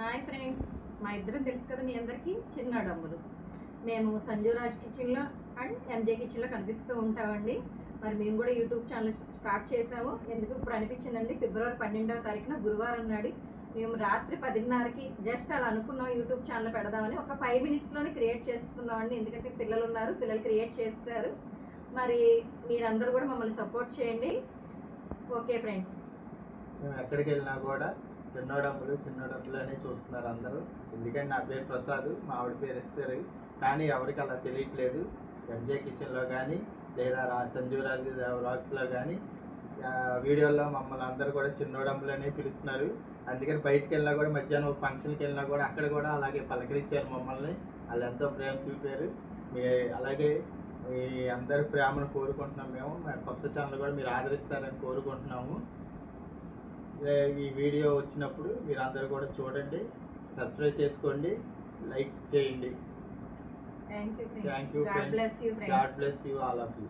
Hi friends, మా ఇద్దరం తెలుసు కదా మీ అందరికీ చిన్నడమ్ములు. మేము సంజీవరాజ్ కిచెన్లో అండ్ ఎంజే కిచెన్లో కనిపిస్తూ ఉంటామండి. మరి మేము కూడా యూట్యూబ్ ఛానల్ స్టార్ట్ చేసాము. ఎందుకు ఇప్పుడు అనిపించిందండి, ఫిబ్రవరి 12వ తారీఖున గురువారం నాడు మేము రాత్రి 10:30కి జస్ట్ అలా అనుకున్నాం యూట్యూబ్ ఛానల్ పెడదామని. ఒక 5 మినిట్స్లోనే క్రియేట్ చేసుకున్నామండి, ఎందుకంటే పిల్లలు ఉన్నారు, పిల్లలు క్రియేట్ చేస్తారు. మరి మీరందరూ కూడా మమ్మల్ని సపోర్ట్ చేయండి. ఓకే ఫ్రెండ్స్, మేము ఎక్కడికి వెళ్ళినా కూడా చిన్నోడమ్ములు అనే చూస్తున్నారు అందరూ. ఎందుకంటే నా పేరు ప్రసాద్, మా ఆవిడ పేరు ఇస్తారు, కానీ ఎవరికి అలా తెలియట్లేదు. ఎంజే కిచెన్లో కానీ లేదా సంజీవరాజ్ వ్లాగ్స్లో కానీ వీడియోల్లో మమ్మల్ని అందరూ కూడా చిన్నోడమ్ములు అనే పిలుస్తున్నారు. అందుకని బయటకు వెళ్ళినా కూడా మధ్యాహ్నం ఒక ఫంక్షన్కి వెళ్ళినా కూడా అక్కడ కూడా అలాగే పలకరించారు మమ్మల్ని. వాళ్ళు ఎంతో ప్రేమ చూపారు. అలాగే మీ అందరి ప్రేమను కోరుకుంటున్నాం. మేము కొత్త ఛానల్ కూడా మీరు ఆదరిస్తారని కోరుకుంటున్నాము. ఈ వీడియో వచ్చినప్పుడు మీరు అందరూ కూడా చూడండి, సబ్స్క్రైబ్ చేసుకోండి, లైక్ చేయండి. Thank you. God bless you all of you.